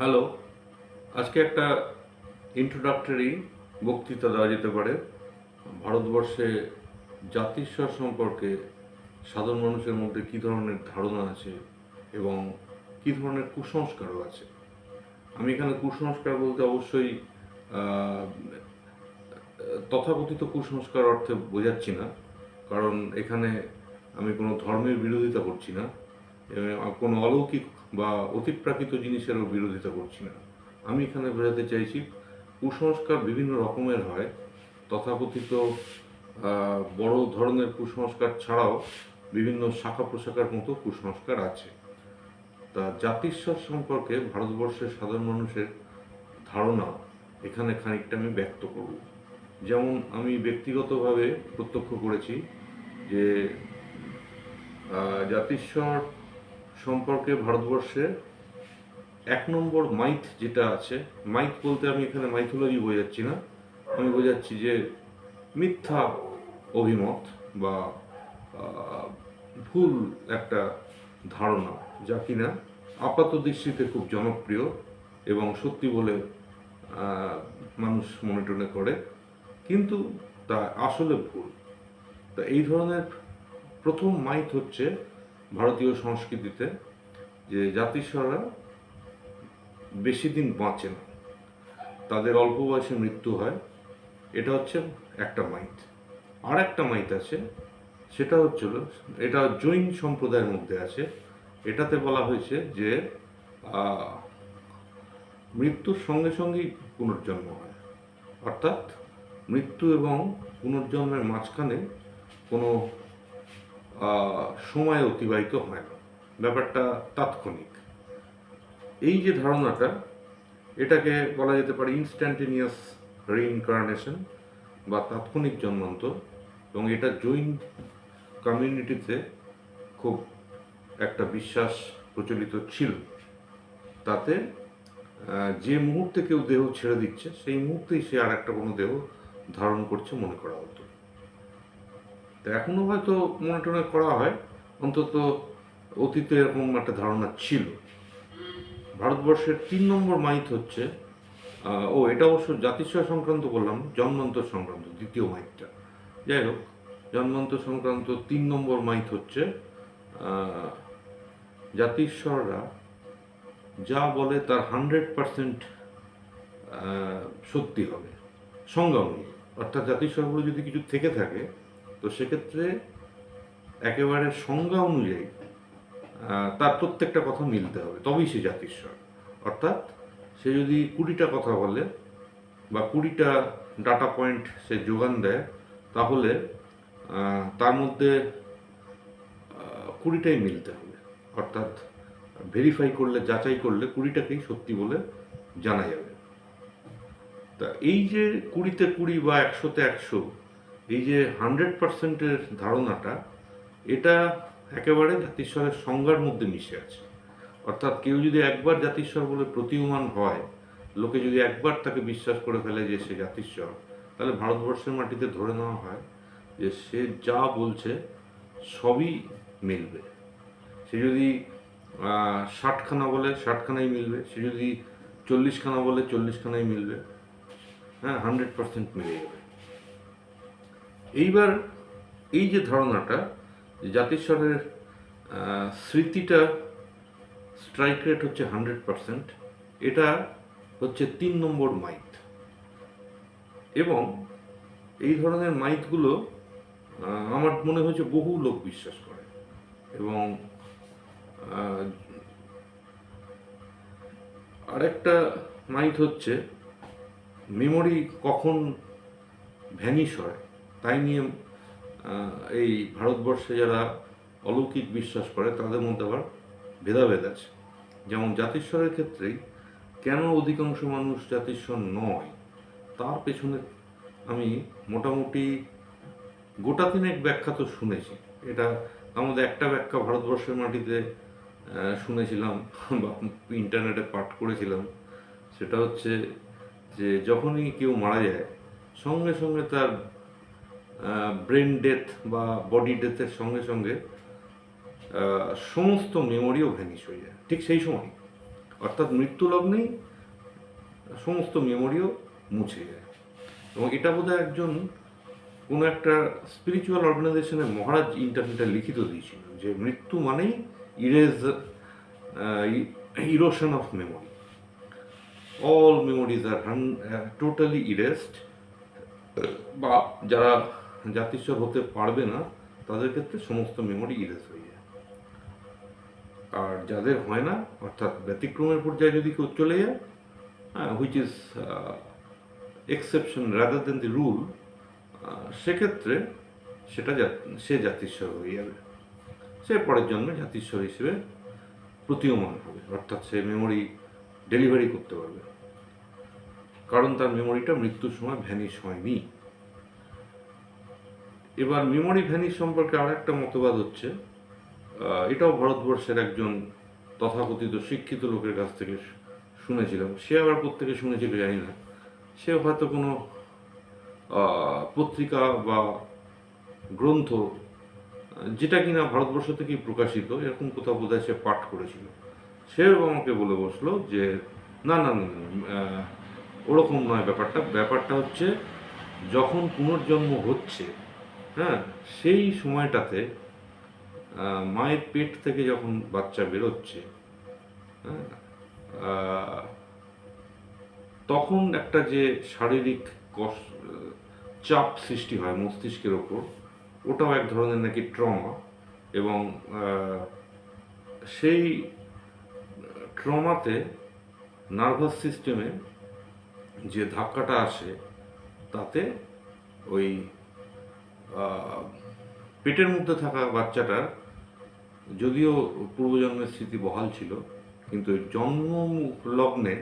Hello, আজকে একটা introductory বক্তৃতা দেওয়া যেতে পারে ভারতবর্ষে জাতিস্বর সম্পর্কে সাধারণ মানুষের মধ্যে কী ধরনের ধারণা আছে এবং কী ধরনের কুসংস্কারও আছে। আমি এখানে কুসংস্কার বলতে অবশ্যই আহ, তথাকথিত কুসংস্কার অর্থে বোঝাচ্ছি না, কারণ এখানে আমি কোনো ধর্মের বিরোধিতা করছি না, কোনো অলৌকিক বা অতিপ্রাকৃত জিনিসেরও বিরোধিতা করছি না। আমি এখানে বোঝাতে চাইছি কুসংস্কার বিভিন্ন রকমের হয়। তথাকথিত বড় ধরনের কুসংস্কার ছাড়াও বিভিন্ন শাখা প্রশাখার মতো কুসংস্কার আছে। তা জাতিস্বর সম্পর্কে ভারতবর্ষের সাধারণ মানুষের ধারণা এখানে খানিকটা আমি ব্যক্ত করব। যেমন আমি ব্যক্তিগতভাবে প্রত্যক্ষ করেছি যে জাতিস্বর সম্পর্কে ভারতবর্ষে এক নম্বর মাইথ যেটা আছে, মাইথ বলতে আমি এখানে মাইথোলজি বোঝাচ্ছি না, আমি বোঝাচ্ছি যে মিথ্যা অভিমত বা ভুল একটা ধারণা, যা কিনা আপাত দৃষ্টিতে খুব জনপ্রিয় এবং সত্যি বলে মানুষ মনে টনে করে, কিন্তু তা আসলে ভুল। তা এই ধরনের প্রথম মাইথ হচ্ছে ভারতীয় সংস্কৃতিতে যে জাতিস্বররা বেশি দিন বাঁচে না, তাদের অল্প বয়সে মৃত্যু হয়। এটা হচ্ছে একটা মাইথ। আর একটা মাইথ আছে, সেটা হচ্ছিল, এটা জৈন সম্প্রদায়ের মধ্যে আছে। এটাতে বলা হয়েছে যে মৃত্যুর সঙ্গে সঙ্গেই পুনর্জন্ম হয়, অর্থাৎ মৃত্যু এবং পুনর্জন্মের মাঝখানে কোনো সময় অতিবাহিত হয় না, ব্যাপারটা তাৎক্ষণিক। এই যে ধারণাটা, এটাকে বলা যেতে পারে ইনস্ট্যান্টেনিয়াস রিইনকার্নেশন বা তাৎক্ষণিক জন্মান্তর, এবং এটা জৈন কমিউনিটিতে খুব একটা বিশ্বাস প্রচলিত ছিল। তাতে যে মুহূর্তে কেউ দেহ ছেড়ে দিচ্ছে সেই মুহূর্তেই সে আর একটা কোনো দেহ ধারণ করছে মনে করা হতো। তো এখনও হয়তো মনে টনে করা হয়, অন্তত অতীতে এরকম একটা ধারণা ছিল। ভারতবর্ষের 3 নম্বর মাইথ হচ্ছে, এটা অবশ্য জাতিস্বর সংক্রান্ত বললাম, জন্মান্তর সংক্রান্ত দ্বিতীয় মাইথটা। যাই হোক, জন্মান্তর সংক্রান্ত 3 নম্বর মাইথ হচ্ছে জাতিস্বররা যা বলে তার 100% সত্যি হবে সংজ্ঞা অনুযায়ী। অর্থাৎ জাতিস্বরগুলো যদি কিছু থেকে থাকে, তো সেক্ষেত্রে একেবারে সংজ্ঞা অনুযায়ী তার প্রত্যেকটা কথা মিলতে হবে, তবেই সে জাতিস্বর। অর্থাৎ সে যদি 20টা কথা বলে বা 20টা ডাটা পয়েন্ট সে যোগান দেয়, তাহলে তার মধ্যে 20টাই মিলতে হবে। অর্থাৎ ভেরিফাই করলে, যাচাই করলে 20টাকেই সত্যি বলে জানা যাবে। তা এই যে 20তে 20 বা 100তে 100, এই যে 100%-এর ধারণাটা, এটা একেবারে জাতিস্বরের সংজ্ঞার মধ্যে মিশে আছে। অর্থাৎ কেউ যদি একবার জাতিস্বর বলে প্রতীয়মান হয়, লোকে যদি একবার তাকে বিশ্বাস করে ফেলে যে সে জাতিস্বর, তাহলে ভারতবর্ষের মাটিতে ধরে নেওয়া হয় যে সে যা বলছে সবই মিলবে। সে যদি 60খানা বলে 60খানাই মিলবে, সে যদি 40খানা বলে 40খানাই মিলবে। হ্যাঁ, 100% মিলে যাবে। এইবার এই যে ধারণাটা, যে জাতিস্বরের স্মৃতিটা স্ট্রাইক রেট হচ্ছে 100%, এটা হচ্ছে 3 নম্বর মাইথ। এবং এই ধরনের মাইথগুলো আমার মনে হয়েছে বহু লোক বিশ্বাস করে। এবং আরেকটা মাইথ হচ্ছে মেমোরি কখন ভ্যানিশ হয়, তাই নিয়ে এই ভারতবর্ষে যারা অলৌকিক বিশ্বাস করে তাদের মধ্যে আবার ভেদাভেদ আছে। যেমন জাতিস্বরের ক্ষেত্রেই কেন অধিকাংশ মানুষ জাতিস্বর নয়, তার পেছনে আমি মোটামুটি গোটা তিনেক ব্যাখ্যা তো শুনেছি। এটা আমাদের একটা ব্যাখ্যা ভারতবর্ষের মাটিতে শুনেছিলাম বা ইন্টারনেটে পাঠ করেছিলাম। সেটা হচ্ছে যে যখনই কেউ মারা যায়, সঙ্গে সঙ্গে তার ব্রেন ডেথ বা বডি ডেথের সঙ্গে সঙ্গে সমস্ত মেমোরিও ভ্যানিশ হয়ে যায় ঠিক সেই সময়। অর্থাৎ মৃত্যু লগ্নেই সমস্ত মেমোরিও মুছে যায়। এবং এটা বোধহয় একজন কোনো একটা স্পিরিচুয়াল অর্গানাইজেশনের মহারাজ ইন্টারনেটে লিখিত দিয়েছিল যে মৃত্যু মানেই erosion of memory, all memories আর টোটালি ইরেস্ট, বা যারা জাতিস্বর হতে পারবে না তাদের ক্ষেত্রে সমস্ত মেমোরি ইরেজ হয়ে যায়। আর যাদের হয় না, অর্থাৎ ব্যতিক্রমের পর্যায়ে যদি কেউ চলে যায়, which is exception rather than the rule, সেক্ষেত্রে সেটা সে জাতিস্বর হয়ে যাবে, সে পরের জন্মে জাতিস্বর হিসেবে প্রতীয়মান হবে, অর্থাৎ সে মেমোরি ডেলিভারি করতে পারবে, কারণ তার মেমোরিটা মৃত্যুর সময় ভ্যানিশ হয়নি। এবার মেমোরি ভ্যানিশ সম্পর্কে আর একটা মতবাদ হচ্ছে, এটাও ভারতবর্ষের একজন তথাকথিত শিক্ষিত লোকের কাছ থেকে শুনেছিলাম, সে আবার কোত্থেকে শুনেছিল জানি না, সে হয়তো কোনো পত্রিকা বা গ্রন্থ যেটা কিনা ভারতবর্ষ থেকেই প্রকাশিত এরকম কোথাও বোধহয় সে পাঠ করেছিল, সে আমাকে বলে বসলো যে না না না, ওরকম নয়, ব্যাপারটা হচ্ছে যখন পুনর্জন্ম হচ্ছে, হ্যাঁ, সেই সময়টাতে মায়ের পেট থেকে যখন বাচ্চা বেরোচ্ছে, হ্যাঁ, তখন একটা যে শারীরিক চাপ সৃষ্টি হয় মস্তিষ্কের ওপর, ওটাও এক ধরনের নাকি ট্রমা, এবং সেই ট্রমাতে নার্ভাস সিস্টেমে যে ধাক্কাটা আসে তাতে ওই পেটের মধ্যে থাকা বাচ্চাটার যদিও পূর্বজন্মের স্মৃতি বহাল ছিল, কিন্তু জন্ম লগ্নে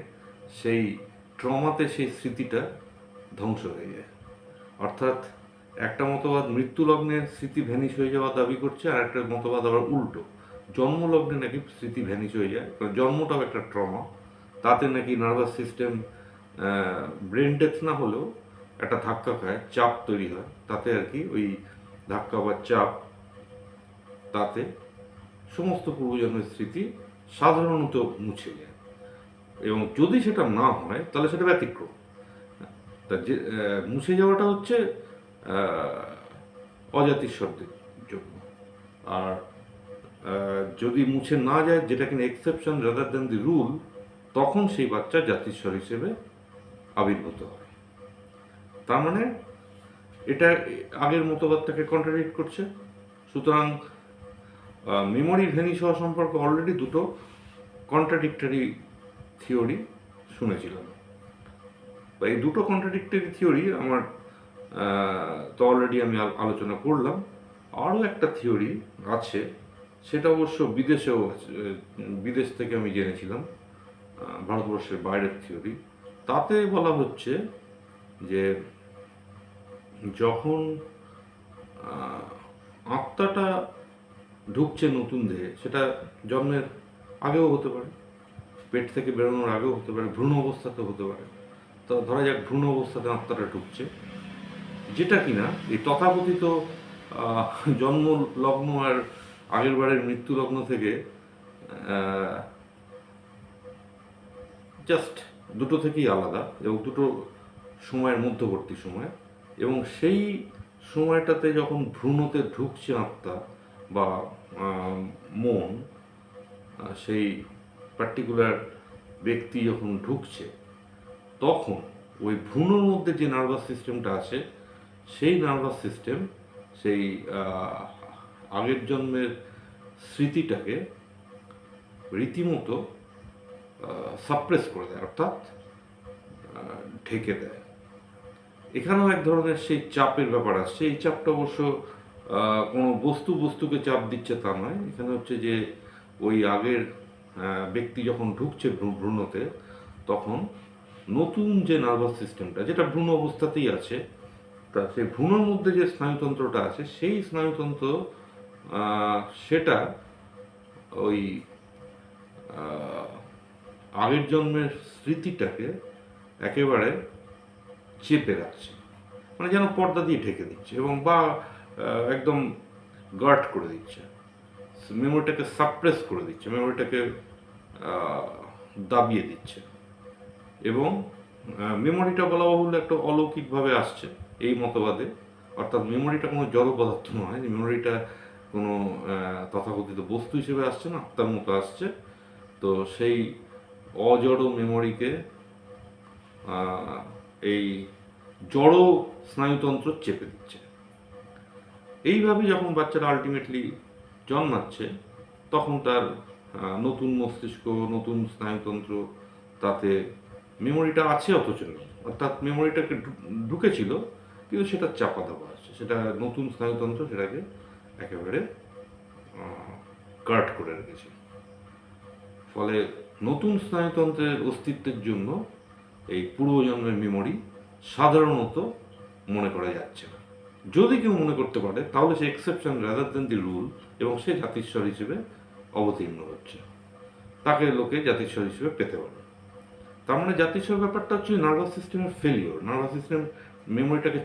সেই ট্রমাতে সেই স্মৃতিটা ধ্বংস হয়ে যায়। অর্থাৎ একটা মতবাদ মৃত্যু লগ্নের স্মৃতি ভ্যানিশ হয়ে যাওয়ার দাবি করছে, আর একটা মতবাদ আবার উল্টো, জন্মলগ্নে নাকি স্মৃতি ভ্যানিশ হয়ে যায়, কারণ জন্মটাও একটা ট্রমা, তাতে নাকি নার্ভাস সিস্টেম ব্রেন ডেথ না হলেও একটা ধাক্কা খায়, চাপ তৈরি হয়, তাতে আর কি ওই ধাক্কা বা চাপ, তাতে সমস্ত পূর্বজন্মের স্মৃতি সাধারণত মুছে যায়। এবং যদি সেটা না হয় তাহলে সেটা ব্যতিক্রম, তা যে মুছে যাওয়াটা হচ্ছে অজাতিস্বরদের জন্য, আর যদি মুছে না যায়, যেটা কিনা exception rather than the rule, তখন সেই বাচ্চা জাতিস্বর হিসেবে আবির্ভূত হয়। তার মানে এটা আগের মতবাদটাকে কন্ট্রাডিক্ট করছে। সুতরাং মেমোরি ভ্যানিশ হওয়া সম্পর্কে অলরেডি দুটো কন্ট্রাডিক্টরি থিওরি শুনেছিলাম, বা এই দুটো কন্ট্রাডিক্টরি থিওরি আমার তো অলরেডি আমি আলোচনা করলাম। আরও একটা থিওরি আছে, সেটা অবশ্য বিদেশেও আছে, বিদেশ থেকে আমি জেনেছিলাম, ভারতবর্ষের বাইরের থিওরি। তাতে বলা হচ্ছে যে যখন আত্মাটা ঢুকছে নতুন দেহে, সেটা জন্মের আগেও হতে পারে, পেট থেকে বেরোনোর আগেও হতে পারে, ভ্রূণ অবস্থাতেও হতে পারে। তো ধরা যাক ভ্রূণ অবস্থাতে আত্মাটা ঢুকছে, যেটা কিনা এই তথাকথিত জন্ম লগ্ন আর আগের বারের মৃত্যু লগ্ন থেকে জাস্ট দুটো থেকেই আলাদা, এবং দুটো সময়ের মধ্যবর্তী সময়, এবং সেই সময়টাতে যখন ভ্রূণতে ঢুকছে আত্মা বা মন, সেই পার্টিকুলার ব্যক্তি যখন ঢুকছে, তখন ওই ভ্রূণের মধ্যে যে নার্ভাস সিস্টেমটা আছে, সেই নার্ভাস সিস্টেম সেই আগের জন্মের স্মৃতিটাকে রীতিমতো সাপ্রেস করে দেয়, অর্থাৎ ঢেকে দেয়। এখানেও এক ধরনের সেই চাপের ব্যাপার আসছে। এই চাপটা অবশ্য কোনো বস্তুকে চাপ দিচ্ছে তা নয়, এখানে হচ্ছে যে ওই আগের ব্যক্তি যখন ঢুকছে ভ্রূণতে, তখন নতুন যে নার্ভাস সিস্টেমটা, যেটা ভ্রূণ অবস্থাতেই আছে, তা সেই ভ্রূণের মধ্যে যে স্নায়ুতন্ত্রটা আছে, সেই স্নায়ুতন্ত্র সেটা ওই আগের জন্মের স্মৃতিটাকে একেবারে চেপে রাখছে, মানে যেন পর্দা দিয়ে ঢেকে দিচ্ছে, এবং বা একদম গার্ড করে দিচ্ছে, মেমোরিটাকে সাপ্রেস করে দিচ্ছে, মেমোরিটাকে দাবিয়ে দিচ্ছে। এবং মেমোরিটা বলা বাহুল্য একটা অলৌকিকভাবে আসছে এই মতবাদে, অর্থাৎ মেমোরিটা কোনো জড় পদার্থ নয়, মেমোরিটা কোনো তথাকথিত বস্তু হিসেবে আসছে না, আত্মার মতো আসছে। তো সেই অজড় মেমোরিকে এই জড় স্নায়ুতন্ত্র চেপে দিচ্ছে। এইভাবে যখন বাচ্চারা আলটিমেটলি জন্মাচ্ছে, তখন তার নতুন মস্তিষ্ক, নতুন স্নায়ুতন্ত্র, তাতে মেমোরিটা আছে অথচ নেই, অর্থাৎ মেমোরিটাকে ঢুকেছিল কিন্তু সেটা চাপা দেওয়া আছে, সেটা নতুন স্নায়ুতন্ত্র সেটাকে একেবারে কাট করে রেখেছে। ফলে নতুন স্নায়ুতন্ত্রের অস্তিত্বের জন্য এই পূর্বজন্মের মেমোরি সাধারণত মনে করা যাচ্ছে না। যদি কেউ মনে করতে পারে তাহলে সে exception rather than the rule, এবং সে জাতিস্বর হিসেবে অবতীর্ণ হচ্ছে, তাকে লোকে জাতিস্বর হিসেবে পেতে পারে। তার মানে জাতিস্বর ব্যাপারটা হচ্ছে নার্ভাস সিস্টেমের ফেলিওর, নার্ভাস সিস্টেম মেমোরিটাকে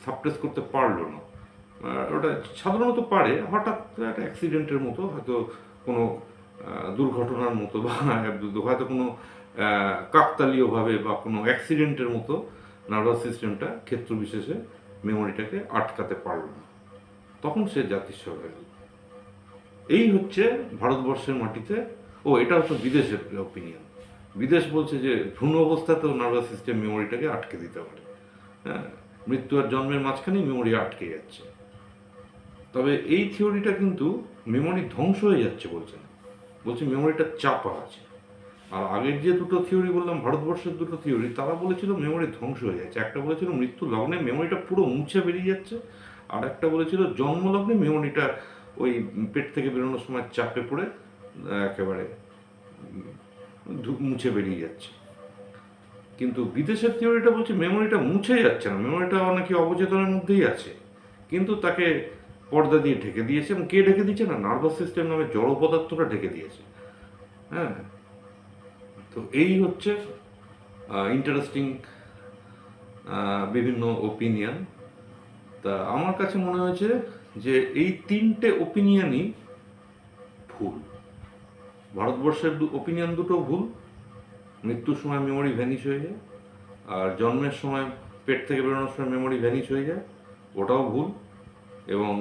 সাপ্রেস করতে পারলো না। ওটা সাধারণত পারে, হঠাৎ একটা অ্যাক্সিডেন্টের মতো, হয়তো কোনো দুর্ঘটনার মতো, বা হয়তো কোনো কাকতালীয়ভাবে বা কোনো অ্যাক্সিডেন্টের মতো নার্ভাস সিস্টেমটা ক্ষেত্র বিশেষে মেমোরিটাকে আটকাতে পারল না, তখন সে জাতিস্বর হয়ে গেল। এই হচ্ছে ভারতবর্ষের মাটিতে, এটা হচ্ছে বিদেশের অপিনিয়ন। বিদেশ বলছে যে ভ্রূণ অবস্থাতেও নার্ভাস সিস্টেম মেমোরিটাকে আটকে দিতে পারে। হ্যাঁ, মৃত্যু আর জন্মের মাঝখানেই মেমোরি আটকে যাচ্ছে। তবে এই থিওরিটা কিন্তু মেমোরি ধ্বংস হয়ে যাচ্ছে বলছে না, বলছে মেমোরিটা চাপা আছে। আর আগের যে দুটো থিওরি বললাম, ভারতবর্ষের দুটো থিওরি, তারা বলেছিল মেমোরি ধ্বংস হয়ে যাচ্ছে। একটা বলেছিল মৃত্যু লগ্নে মেমোরিটা পুরো মুছে বেরিয়ে যাচ্ছে, আর একটা বলেছিল জন্মলগ্নে মেমোরিটা ওই পেট থেকে বেরোনোর সময় চাপে পড়ে একেবারে মুছে বেরিয়ে যাচ্ছে। কিন্তু বিদেশের থিওরিটা বলছে মেমোরিটা মুছে যাচ্ছে না, মেমোরিটা নাকি অবচেতনের মধ্যেই আছে, কিন্তু তাকে পর্দা দিয়ে ঢেকে দিয়েছে। এবং কে ঢেকে দিয়েছে না, নার্ভাস সিস্টেম নামে জড় পদার্থটা ঢেকে দিয়েছে। হ্যাঁ, তো এই হচ্ছে ইন্টারেস্টিং বিভিন্ন ওপিনিয়ন। তা আমার কাছে মনে হয়েছে যে এই তিনটে ওপিনিয়নই ভুল। ভারতবর্ষের ওপিনিয়ন দুটো ভুল, মৃত্যুর সময় মেমোরি ভ্যানিশ হয়ে যায়, আর জন্মের সময় পেট থেকে বেরোনোর সময় মেমোরি ভ্যানিশ হয়ে যায়, ওটাও ভুল। এবং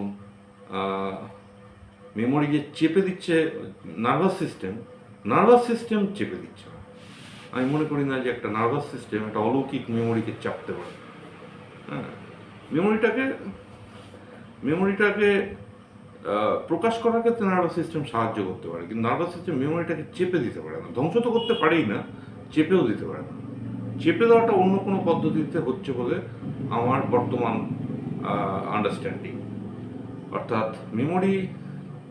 মেমোরি যে চেপে দিচ্ছে নার্ভাস সিস্টেম চেপে দিচ্ছে। আমি মনে করি না যে একটা নার্ভাস সিস্টেম একটা অলৌকিক মেমোরিকে চাপতে পারে। হ্যাঁ, মেমোরিটাকে প্রকাশ করার ক্ষেত্রে নার্ভাস সিস্টেম সাহায্য করতে পারে, কিন্তু নার্ভাস সিস্টেম মেমোরিটাকে চেপে দিতে পারে না, ধ্বংস তো করতে পারেই না, চেপেও দিতে পারে না। চেপে দেওয়াটা অন্য কোনো পদ্ধতিতে হচ্ছে বলে আমার বর্তমান আন্ডারস্ট্যান্ডিং। অর্থাৎ মেমোরি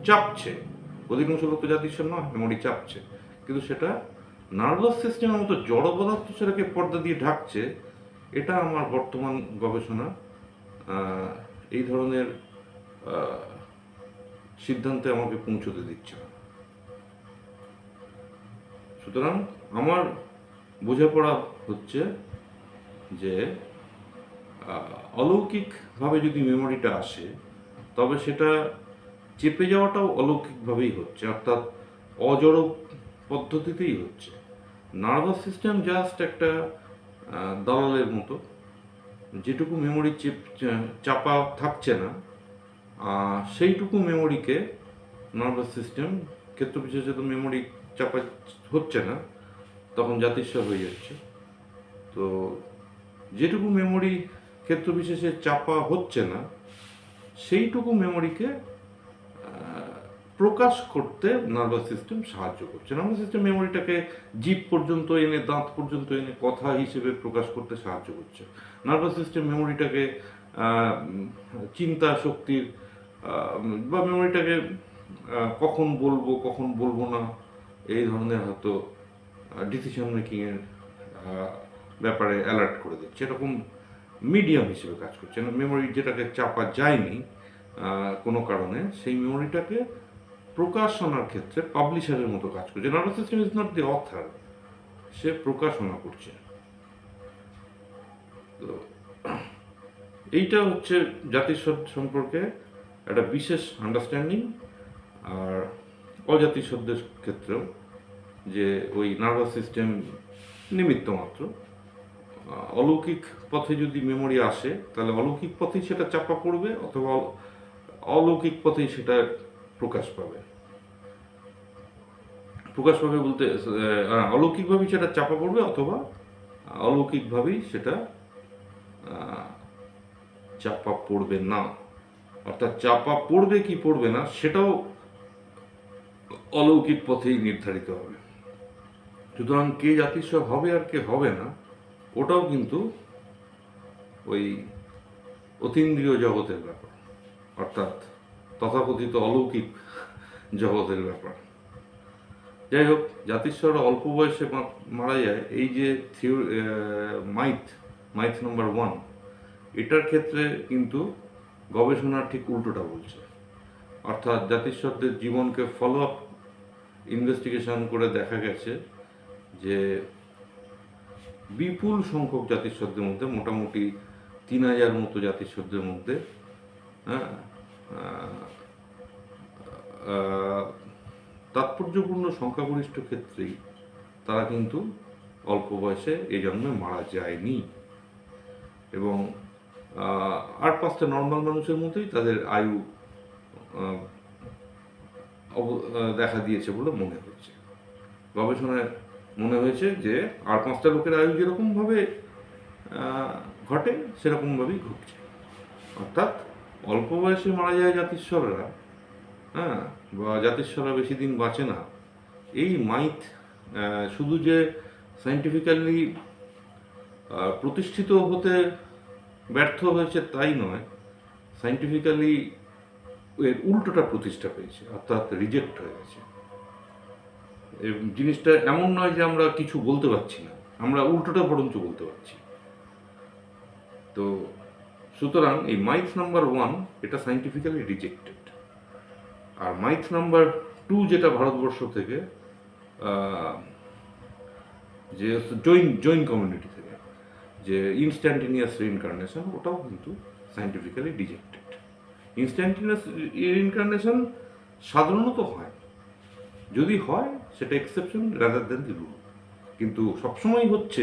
চাপছে, অধিকাংশ লোক তো জাতিস্বর নয়, মেমোরি চাপছে, কিন্তু সেটা নার্ভাস সিস্টেমের মতো জড় পদার্থ সেটাকে পর্দা দিয়ে ঢাকছে। এটা আমার বর্তমান গবেষণা এই ধরনের সিদ্ধান্তে আমাকে পৌঁছতে দিচ্ছে না। সুতরাং আমার বোঝাপড়া হচ্ছে যে অলৌকিকভাবে যদি মেমোরিটা আসে, তবে সেটা চেপে যাওয়াটাও অলৌকিকভাবেই হচ্ছে, অর্থাৎ অজড় পদ্ধতিতেই হচ্ছে। নার্ভাস সিস্টেম জাস্ট একটা দালালের মতো, যেটুকু মেমোরি চাপা থাকছে না সেইটুকু মেমোরিকে নার্ভাস সিস্টেম ক্ষেত্র বিশেষত মেমোরি চাপা হচ্ছে না, তখন জাতিস্বর হয়ে যাচ্ছে। তো যেটুকু মেমোরি ক্ষেত্র বিশেষে চাপা হচ্ছে না সেইটুকু মেমোরিকে প্রকাশ করতে নার্ভাস সিস্টেম সাহায্য করছে। নার্ভাস সিস্টেম মেমোরিটাকে জিভ পর্যন্ত এনে, দাঁত পর্যন্ত এনে কথা হিসেবে প্রকাশ করতে সাহায্য করছে। নার্ভাস সিস্টেম মেমোরিটাকে চিন্তা শক্তির বা মেমোরিটাকে কখন বলবো কখন বলবো না এই ধরনের হয়তো ডিসিশন মেকিংয়ের ব্যাপারে অ্যালার্ট করে দিচ্ছে, এরকম মিডিয়াম হিসেবে কাজ করছে। মেমোরি যেটাকে চাপা যায়নি কোনো কারণে, সেই মেমোরিটাকে প্রকাশনার ক্ষেত্রে পাবলিশারের মতো কাজ করছে। Nervous system is not the author, সে প্রকাশনা করছে। তো এইটা হচ্ছে জাতিস্বর সম্পর্কে একটা বিশেষ আন্ডারস্ট্যান্ডিং। আর অজাতিস্বরদের ক্ষেত্রেও যে ওই নার্ভাস সিস্টেম নিমিত্ত মাত্র। অলৌকিক পথে যদি মেমোরি আসে তাহলে অলৌকিক পথেই সেটা চাপা পড়বে, অথবা অলৌকিক পথেই সেটা প্রকাশ পাবে। প্রকাশ পাবে বলতে অলৌকিকভাবেই সেটা চাপা পড়বে, অথবা অলৌকিকভাবেই সেটা চাপা পড়বে না। অর্থাৎ চাপা পড়বে কি পড়বে না সেটাও অলৌকিক পথেই নির্ধারিত হবে। সুতরাং কে জাতিস্বর হবে আর কে হবে না ওটাও কিন্তু ওই অতীন্দ্রিয় জগতের ব্যাপার, অর্থাৎ তথাকথিত অলৌকিক জগতের ব্যাপার। যাই হোক, জাতিস্বর অল্প বয়সে মারা যায়, এই যে মাইথ নাম্বার 1, এটার ক্ষেত্রে কিন্তু গবেষণার ঠিক উল্টোটা বলছে। অর্থাৎ জাতিস্বরদের জীবনকে ফলো আপ ইনভেস্টিগেশন করে দেখা গেছে যে বিপুল সংখ্যক জাতিস্বরদের মধ্যে, মোটামুটি 3000 মতো জাতিস্বরদের মধ্যে, হ্যাঁ, তাৎপর্যপূর্ণ সংখ্যাগরিষ্ঠ ক্ষেত্রেই তারা কিন্তু অল্প বয়সে এই জন্মে মারা যায়নি, এবং 8-5টা নর্মাল মানুষের মতোই তাদের আয়ু দেখা দিয়েছে বলে মনে হচ্ছে। গবেষণায় মনে হয়েছে যে 8-5টা লোকের আয়ু যেরকমভাবে ঘটে সেরকমভাবেই ঘটছে। অর্থাৎ অল্প বয়সে মারা যায় জাতিস্বররা, হ্যাঁ, বা জাতিস্বররা বেশি দিন বাঁচে না। এই মাইথ শুধু যে সায়েন্টিফিক্যালি প্রতিষ্ঠিত হতে ব্যর্থ হয়েছে তাই নয়, সায়েন্টিফিক্যালি এর উল্টোটা প্রতিষ্ঠা পেয়েছে, অর্থাৎ রিজেক্ট হয়ে গেছে। জিনিসটা এমন নয় যে আমরা কিছু বলতে পারছি না, আমরা উল্টোটা বরঞ্চ বলতে পারছি। তো সুতরাং এই মাইথ নাম্বার 1 এটা সায়েন্টিফিক্যালি রিজেক্টেড, আর মাইথ নাম্বার 2 যেটা ভারতবর্ষ থেকে যে জৈন কমিউনিটি থেকে যে ইনস্ট্যান্টেনিয়াস রিইনকার্নেশন, ওটাও কিন্তু সায়েন্টিফিক্যালি রিজেক্টেড। ইনস্ট্যান্টেনিয়াস রিইনকার্নেশন সাধারণত হয়, যদি হয় সেটা exception rather than the rule, কিন্তু সবসময় হচ্ছে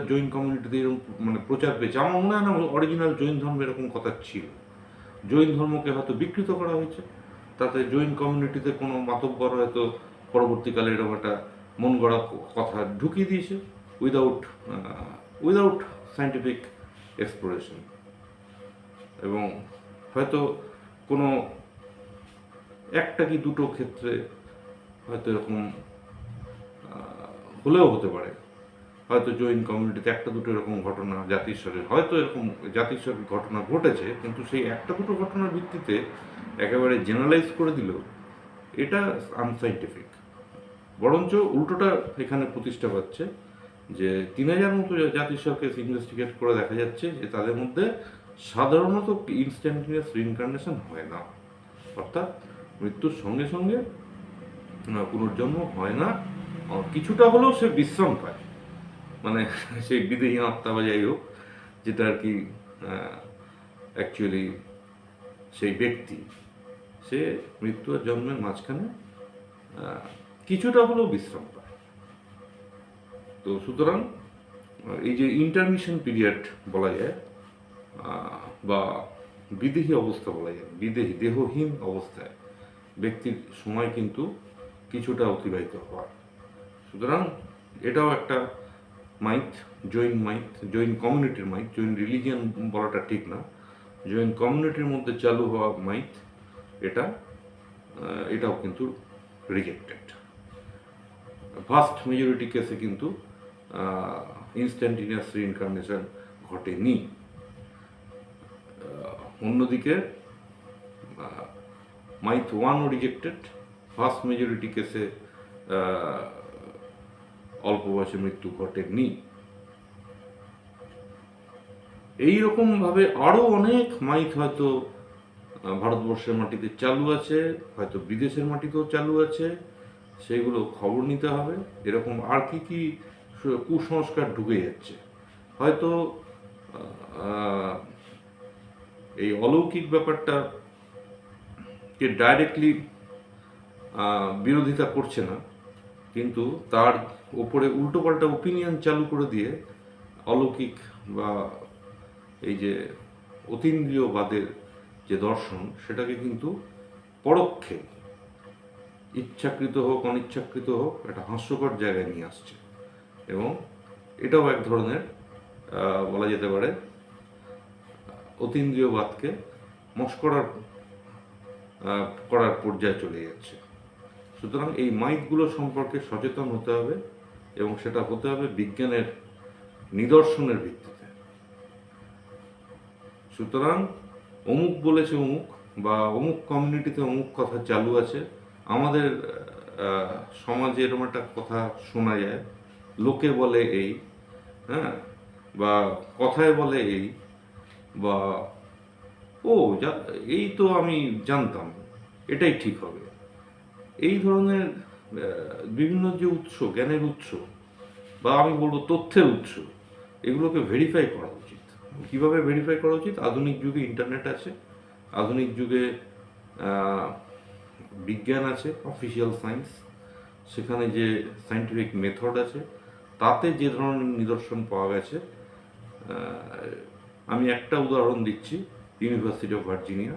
জৈন কমিউনিটিতে এরকম মানে প্রচার পেয়েছে। আমার মনে হয় না অরিজিনাল জৈন ধর্ম এরকম কথা ছিল। জৈন ধর্মকে হয়তো বিকৃত করা হয়েছে, তাতে জৈন কমিউনিটিতে কোনো মাতব্বর হয়তো পরবর্তীকালে এরকম একটা মন গড়া কথা ঢুকিয়ে দিয়েছে উইদাউট সায়েন্টিফিক এক্সপ্লোরেশন, এবং হয়তো কোনো একটা কি দুটো ক্ষেত্রে হয়তো এরকম হলেও হতে পারে। হয়তো জৈন কমিউনিটিতে একটা দুটো এরকম ঘটনা জাতিস্বরের, হয়তো এরকম জাতিস্বরের ঘটনা ঘটেছে, কিন্তু সেই একটা দুটো ঘটনার ভিত্তিতে একেবারে জেনারেলাইজ করে দিল, এটা আনসাইন্টিফিক। বরঞ্চ উল্টোটা এখানে প্রতিষ্ঠা পাচ্ছে যে 3000 মতো জাতিস্বরকে ইনভেস্টিগেট করে দেখা যাচ্ছে যে তাদের মধ্যে সাধারণত ইনস্ট্যান্টেনিয়াস রিইনকার্নেশন হয় না, অর্থাৎ মৃত্যুর সঙ্গে সঙ্গে পুনর্জন্ম হয় না, কিছুটা হলেও সে বিশ্রাম পায়, মানে সেই বিদেহী আত্মা বা যাই হোক, যেটা আর কি অ্যাকচুয়ালি সেই ব্যক্তি, সে মৃত্যু আর জন্মের মাঝখানে কিছুটা হলেও বিশ্রাম পায়। তো সুতরাং এই যে ইন্টারমিশন পিরিয়ড বলা যায়, বা বিদেহী অবস্থা বলা যায়, দেহহীন অবস্থায় ব্যক্তির সময় কিন্তু কিছুটা অতিবাহিত হয়। সুতরাং এটাও একটা মাইথ, জৈন কমিউনিটির মাইথ, জৈন রিলিজিয়ান বলাটা ঠিক না, জৈন কমিউনিটির মধ্যে চালু হওয়া মাইথ, এটাও কিন্তু রিজেক্টেড। ভাস্ট মেজরিটি কেসে কিন্তু ইনস্ট্যান্টেনিয়াস রিইনকার্নেশন ঘটেনি। অন্যদিকে মাইথ 1ও রিজেক্টেড, ভাস্ট মেজরিটি কেসে অল্প বয়সে মৃত্যু ঘটেনি। এইরকমভাবে আরও অনেক মাইথ হয়তো ভারতবর্ষের মাটিতে চালু আছে, হয়তো বিদেশের মাটিতেও চালু আছে, সেগুলো খবর নিতে হবে। এরকম আর কি কি কুসংস্কার ঢুকে যাচ্ছে, হয়তো এই অলৌকিক ব্যাপারটাকে ডাইরেক্টলি বিরোধিতা করছে না, কিন্তু তার ওপরে উল্টোপাল্টা ওপিনিয়ন চালু করে দিয়ে অলৌকিক বা এই যে অতীন্দ্রিয়বাদের যে দর্শন, সেটাকে কিন্তু পরোক্ষে ইচ্ছাকৃত হোক অনিচ্ছাকৃত হোক একটা হাস্যকর জায়গায় নিয়ে আসছে। এবং এটাও এক ধরনের বলা যেতে পারে অতীন্দ্রিয়বাদকে মস্করার করার পর্যায়ে চলে যাচ্ছে। সুতরাং এই মাইথগুলো সম্পর্কে সচেতন হতে হবে, এবং সেটা হতে হবে বিজ্ঞানের নিদর্শনের ভিত্তিতে। সুতরাং অমুক বলেছে অমুক, বা অমুক কমিউনিটিতে অমুক কথা চালু আছে, আমাদের সমাজে এরকম একটা কথা শোনা যায়, লোকে বলে এই, হ্যাঁ, বা কথায় বলে এই, বা ও এই তো আমি জানতাম, এটাই ঠিক হবে। এই ধরনের বিভিন্ন যে উৎস, জ্ঞানের উৎস, বা আমি বলবো তথ্যের উৎস, এগুলোকে ভেরিফাই করা উচিত। কিভাবে ভেরিফাই করা উচিত? আধুনিক যুগে ইন্টারনেট আছে, আধুনিক যুগে বিজ্ঞান আছে, অফিসিয়াল সায়েন্স, সেখানে যে সায়েন্টিফিক মেথড আছে, তাতে যে ধরনের নিদর্শন পাওয়া গেছে, আমি একটা উদাহরণ দিচ্ছি, ইউনিভার্সিটি অফ ভার্জিনিয়া,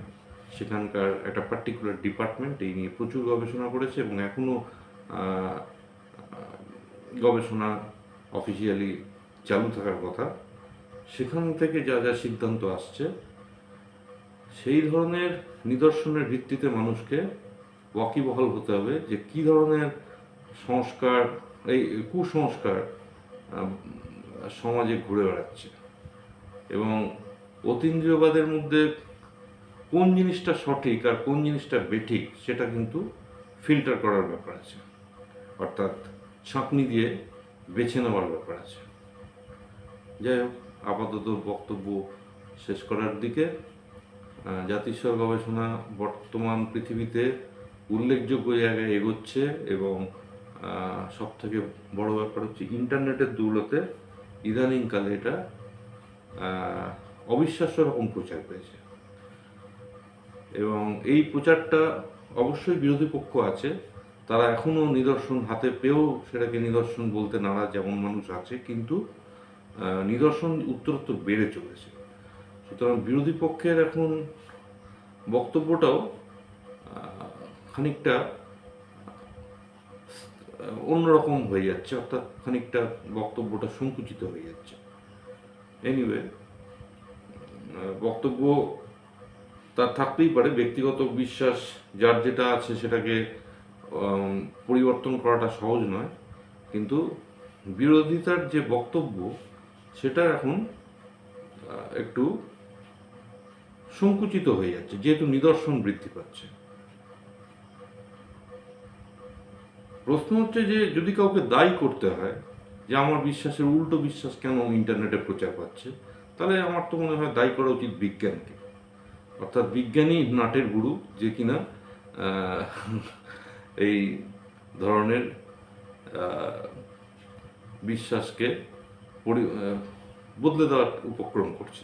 সেখানকার একটা পার্টিকুলার ডিপার্টমেন্ট এই নিয়ে প্রচুর গবেষণা করেছে, এবং এখনও গবেষণা অফিসিয়ালি চালু থাকার কথা। সেখান থেকে যা যা সিদ্ধান্ত আসছে, সেই ধরনের নিদর্শনের ভিত্তিতে মানুষকে ওয়াকিবহাল হতে হবে যে কী ধরনের সংস্কার, এই কুসংস্কার সমাজে ঘুরে বেড়াচ্ছে, এবং অতীন্দ্রিয়বাদের মধ্যে কোন জিনিসটা সঠিক আর কোন জিনিসটা বেঠিক সেটা কিন্তু ফিল্টার করার ব্যাপার আছে, অর্থাৎ ছাঁকনি দিয়ে বেছে নেওয়ার ব্যাপার আছে। যাই হোক, আপাতত বক্তব্য শেষ করার দিকে। জাতিস্বর গবেষণা বর্তমান পৃথিবীতে উল্লেখযোগ্য জায়গায় এগোচ্ছে, এবং সব থেকে বড় ব্যাপার হচ্ছে ইন্টারনেটের দৌলতে ইদানিংকালে এটা অবিশ্বাস্য রকম প্রচার পেয়েছে। এবং এই প্রচারটা অবশ্যই বিরোধী পক্ষ আছে, তারা এখনও নিদর্শন হাতে পেয়েও সেটাকে নিদর্শন বলতে নারাজ যেমন মানুষ আছে, কিন্তু নিদর্শন উত্তরোত্তর বেড়ে চলেছে। সুতরাং বিরোধী পক্ষের এখন বক্তব্যটাও খানিকটা অন্যরকম হয়ে যাচ্ছে, অর্থাৎ খানিকটা বক্তব্যটা সংকুচিত হয়ে যাচ্ছে। এনিওয়ে, বক্তব্য তার থাকতেই পারে, ব্যক্তিগত বিশ্বাস যার যেটা আছে সেটাকে পরিবর্তন করাটা সহজ নয়, কিন্তু বিরোধিতার যে বক্তব্য সেটা এখন একটু সংকুচিত হয়ে যাচ্ছে, যেহেতু নিদর্শন বৃদ্ধি পাচ্ছে। প্রশ্ন হচ্ছে যে যদি কাউকে দায়ী করতে হয় যে আমার বিশ্বাসের উল্টো বিশ্বাস কেন ইন্টারনেটে প্রচার পাচ্ছে, তাহলে আমার তো মনে হয় দায়ী করা উচিত বিজ্ঞানকে, অর্থাৎ বিজ্ঞানী নাটের গুরু, যে কিনা এই ধরনের বিশ্বাসকে বদলে দেওয়ার উপক্রম করছে।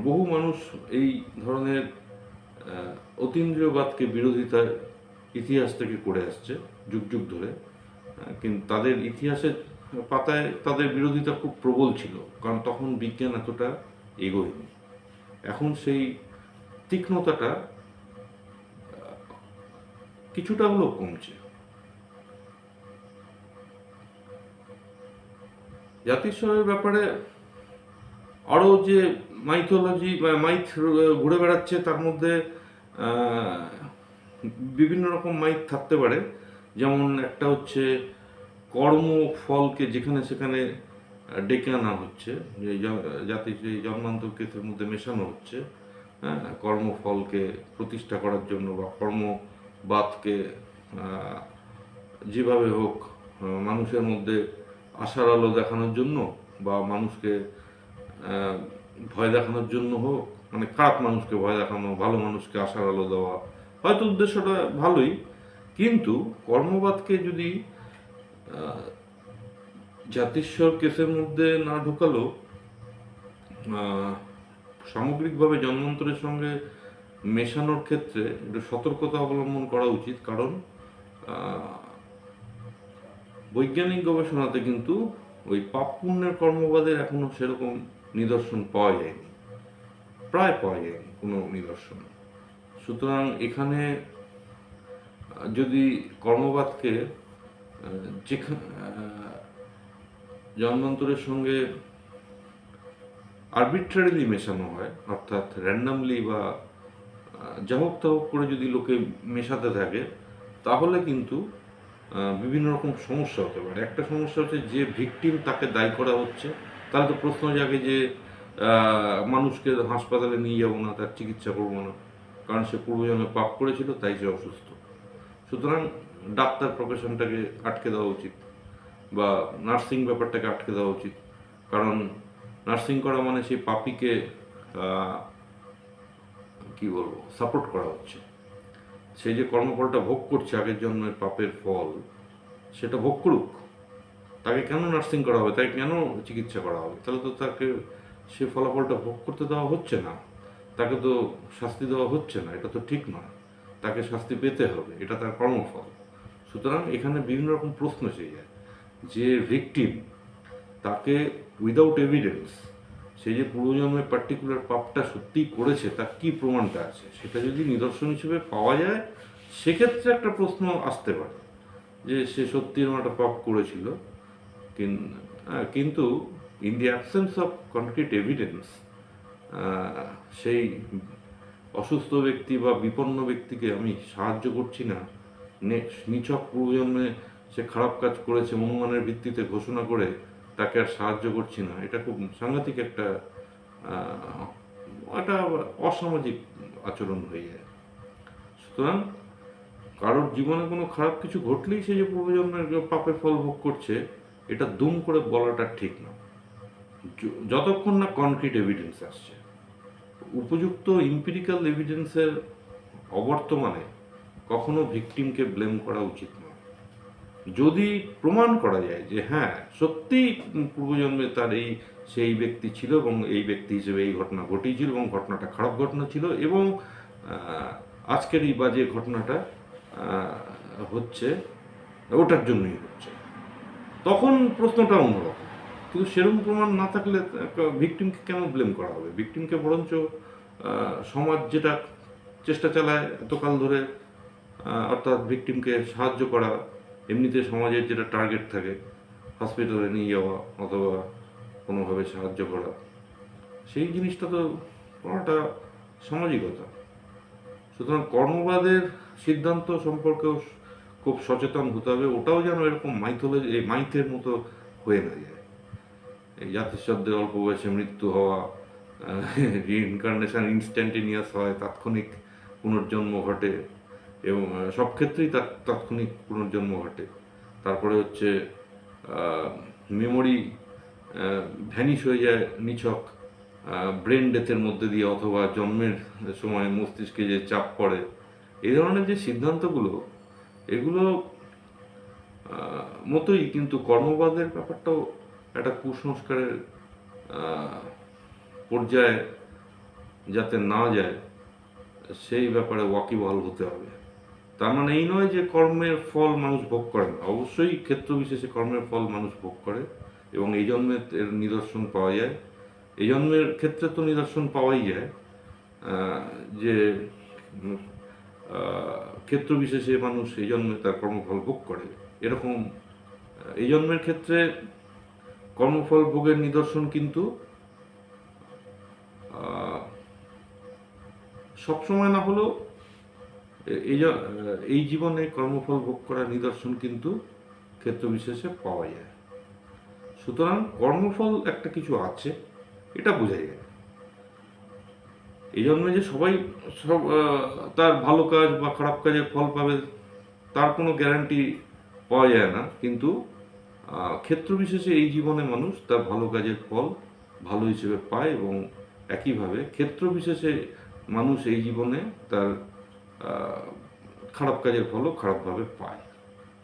বহু মানুষ এই ধরনের অতীন্দ্রিয়বাদকে বিরোধিতার ইতিহাস থেকে করে আসছে যুগ যুগ ধরে, কিন্তু তাদের ইতিহাসের পাতায় তাদের বিরোধিতা খুব প্রবল ছিল, কারণ তখন বিজ্ঞান এতটা এগোয়নি। এখন সেই তীক্ষ্ণতাটা কিছুটা হলেও কমছে। জাতিস্বরের ব্যাপারে আরও যে মাইথোলজি বা মাইথ ঘুরে বেড়াচ্ছে, তার মধ্যে বিভিন্ন রকম মাইথ থাকতে পারে। যেমন একটা হচ্ছে কর্মফলকে যেখানে সেখানে ডেকে আনা হচ্ছে, যে জাতির যে জন্মান্তর কেসের মধ্যে মেশানো হচ্ছে, হ্যাঁ, কর্মফলকে প্রতিষ্ঠা করার জন্য, বা কর্মবাদকে যেভাবে হোক মানুষের মধ্যে আশার আলো দেখানোর জন্য, বা মানুষকে ভয় দেখানোর জন্য হোক, মানে খারাপ মানুষকে ভয় দেখানো, ভালো মানুষকে আশার আলো দেওয়া, হয়তো উদ্দেশ্যটা ভালোই, কিন্তু কর্মবাদকে যদি জাতিস্বর কেসের মধ্যে না ঢোকালেও সামগ্রিকভাবে জন্মান্তরের সঙ্গে মেশানোর ক্ষেত্রে একটু সতর্কতা অবলম্বন করা উচিত। কারণ বৈজ্ঞানিক গবেষণাতে কিন্তু ওই পাপ পুণ্যের কর্মবাদের এখনো সেরকম নিদর্শন পাওয়া যায়নি, প্রায় পাওয়া যায়নি কোনো নিদর্শন। সুতরাং এখানে যদি কর্মবাদকে যেখানে জন্মান্তরের সঙ্গে আরবিট্রারিলি মেশানো হয়, অর্থাৎ র্যান্ডামলি বা যা হোক তা হোক করে যদি লোকে মেশাতে থাকে, তাহলে কিন্তু বিভিন্ন রকম সমস্যা হতে পারে। একটা সমস্যা হচ্ছে যে ভিকটিম তাকে দায়ী করা হচ্ছে, তাহলে তো প্রশ্ন জাগে যে মানুষকে হাসপাতালে নিয়ে যাবো না, তার চিকিৎসা করবো না, কারণ সে পূর্বজন্মে পাপ করেছিল তাই সে অসুস্থ। সুতরাং ডাক্তার প্রফেশনটাকে আটকে দেওয়া উচিত, বা নার্সিং ব্যাপারটাকে আটকে দেওয়া উচিত। কারণ নার্সিং করা মানে সেই পাপীকে কি বলবো, সাপোর্ট করা হচ্ছে। সে যে কর্মফলটা ভোগ করছে আগের জন্মের পাপের ফল, সেটা ভোগ করুক। তাকে কেন নার্সিং করা হবে, তাকে কেন চিকিৎসা করা হবে? তাহলে তো তাকে সে ফলাফলটা ভোগ করতে দেওয়া হচ্ছে না, তাকে তো শাস্তি দেওয়া হচ্ছে না, এটা তো ঠিক নয়। তাকে শাস্তি পেতে হবে, এটা তার কর্মফল। সুতরাং এখানে বিভিন্ন রকম প্রশ্ন এসে যায় যে ভিকটিম, তাকে উইদাউট এভিডেন্স সে যে পূর্বজন্মে পার্টিকুলার পাপটা সত্যিই করেছে তার কি প্রমাণটা আছে, সেটা যদি নিদর্শন হিসেবে পাওয়া যায়, সেক্ষেত্রে একটা প্রশ্ন আসতে পারে যে সে সত্যি এরকম একটা পাপ করেছিল। কিন্তু in the absence of concrete evidence, সেই অসুস্থ ব্যক্তি বা বিপন্ন ব্যক্তিকে আমি সাহায্য করছি না, নিছক পূর্বজন্মে সে খারাপ কাজ করেছে অনুমানের ভিত্তিতে ঘোষণা করে তাকে আর সাহায্য করছি না, এটা খুব সাংঘাতিক একটা অসামাজিক আচরণ হয়ে যায়। সুতরাং কারোর জীবনে কোনো খারাপ কিছু ঘটলেই সে যে পূর্বজন্মের পাপের ফল ভোগ করছে, এটা দুম করে বলাটা ঠিক না, যতক্ষণ না কনক্রিট এভিডেন্স আসছে। উপযুক্ত ইম্পিরিক্যাল এভিডেন্সের অবর্তমানে কখনো ভিকটিমকে ব্লেম করা উচিত নয়। যদি প্রমাণ করা যায় যে হ্যাঁ সত্যিই পূর্বজন্মে তার সেই ব্যক্তি ছিল এবং এই ব্যক্তি হিসেবে এই ঘটনা ঘটিয়েছিল এবং ঘটনাটা খারাপ ঘটনা ছিল, এবং আজকের এই বাজে ঘটনাটা হচ্ছে ওটার জন্যই হচ্ছে, তখন প্রশ্নটা অন্যরকম। কিন্তু সেরকম প্রমাণ না থাকলে ভিকটিমকে কেন ব্লেম করা হবে? ভিকটিমকে বরঞ্চ সমাজ যেটা চেষ্টা চালায় এতকাল ধরে, অর্থাৎ ভিকটিমকে সাহায্য করা, এমনিতে সমাজের যেটা টার্গেট থাকে, হসপিটালে নিয়ে যাওয়া অথবা কোনোভাবে সাহায্য করা, সেই জিনিসটা তো কোনোটা সামাজিকতা। সুতরাং কর্মবাদের সিদ্ধান্ত সম্পর্কেও খুব সচেতন হতে হবে, ওটাও যেন এরকম মাইথোলজি, এই মাইথের মতো হয়ে না যায়। এই জাতিসত্ত্বের অল্প বয়সে মৃত্যু হওয়া, রিইনকার্নেশন ইনস্ট্যান্টেনিয়াস হয়, তাৎক্ষণিক পুনর্জন্ম ঘটে, এবং সব ক্ষেত্রেই তাৎক্ষণিক পুনর্জন্ম ঘটে। তারপরে হচ্ছে মেমোরি ভ্যানিশ হয়ে যায় নিছক ব্রেন ডেথের মধ্যে দিয়ে, অথবা জন্মের সময় মস্তিষ্কে যে চাপ পড়ে। এই ধরনের যে সিদ্ধান্তগুলো, এগুলো মতোই কিন্তু কর্মবাদের ব্যাপারটাও একটা কুসংস্কারের পর্যায়ে যাতে না যায় সেই ব্যাপারে ওয়াকিবহাল হতে হবে। তার মানে এই নয় যে কর্মের ফল মানুষ ভোগ করে না, অবশ্যই ক্ষেত্র বিশেষে কর্মের ফল মানুষ ভোগ করে, এবং এই জন্মে এর নিদর্শন পাওয়া যায়। এই জন্মের ক্ষেত্রে তো নিদর্শন পাওয়াই যায় যে ক্ষেত্র বিশেষে মানুষ এই জন্মে তার কর্মফল ভোগ করে। এরকম এই জন্মের ক্ষেত্রে কর্মফল ভোগের নিদর্শন কিন্তু সবসময় না হলেও এই জীবনে কর্মফল ভোগ করার নিদর্শন কিন্তু ক্ষেত্র বিশেষে পাওয়া যায়। সুতরাং কর্মফল একটা কিছু আছে, এটা বোঝা যায়। এই জন্মে যে সবাই তার ভালো কাজ বা খারাপ কাজের ফল পাবে তার কোনো গ্যারান্টি পাওয়া যায় না, কিন্তু ক্ষেত্র বিশেষে এই জীবনে মানুষ তার ভালো কাজের ফল ভালো হিসেবে পায়, এবং একইভাবে ক্ষেত্র বিশেষে মানুষ এই জীবনে তার খারাপ কাজের ফলও খারাপভাবে পায়।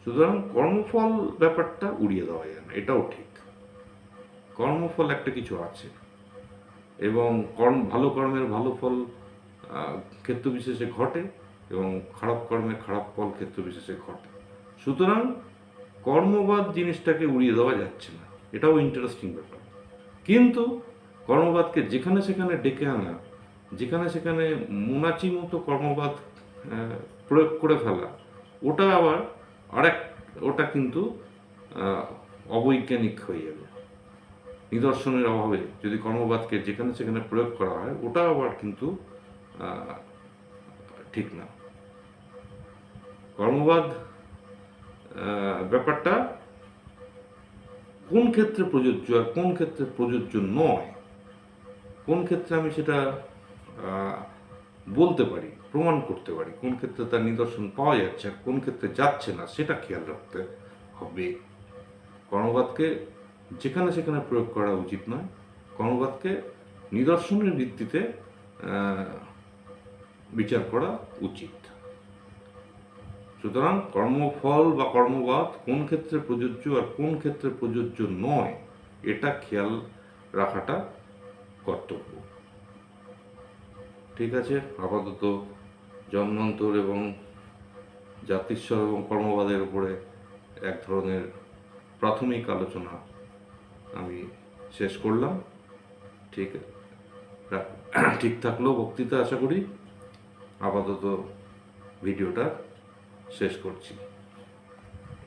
সুতরাং কর্মফল ব্যাপারটা উড়িয়ে দেওয়া যায় না, এটাও ঠিক। কর্মফল একটা কিছু আছে, এবং ভালো কর্মের ভালো ফল ক্ষেত্র বিশেষে ঘটে, এবং খারাপ কর্মের খারাপ ফল ক্ষেত্র বিশেষে ঘটে। সুতরাং কর্মবাদ জিনিসটাকে উড়িয়ে দেওয়া যাচ্ছে না, এটাও ইন্টারেস্টিং ব্যাপার। কিন্তু কর্মবাদকে যেখানে সেখানে ডেকে আনা, যেখানে সেখানে মোনাচি মতো কর্মবাদ প্রয়োগ করে ফেলা, ওটা আবার আরেক ওটা কিন্তু অবৈজ্ঞানিক হয়ে যাবে। নিদর্শনের অভাবে যদি কর্মবাদকে যেখানে সেখানে প্রয়োগ করা হয়, ওটা আবার কিন্তু ঠিক না। কর্মবাদ ব্যাপারটা কোন ক্ষেত্রে প্রযোজ্য আর কোন ক্ষেত্রে প্রযোজ্য নয়, কোন ক্ষেত্রে আমি সেটা বলতে পারি, প্রমাণ করতে পারি, কোন ক্ষেত্রে তার নিদর্শন পাওয়া যাচ্ছে আর কোন ক্ষেত্রে যাচ্ছে না, সেটা খেয়াল রাখতে হবে। কর্মবাদকে যেখানে সেখানে প্রয়োগ করা উচিত নয়, কর্মবাদকে নিদর্শনের ভিত্তিতে বিচার করা উচিত। সুতরাং কর্মফল বা কর্মবাদ কোন ক্ষেত্রে প্রযোজ্য আর কোন ক্ষেত্রে প্রযোজ্য নয়, এটা খেয়াল রাখাটা কর্তব্য। ঠিক আছে, আপাতত জন্মান্তর এবং জাতিস্বর এবং কর্মবাদের উপরে এক ধরনের প্রাথমিক আলোচনা আমি শেষ করলাম। ঠিক থাকলো বক্তৃতা, আশা করি। আপাতত ভিডিওটা শেষ করছি।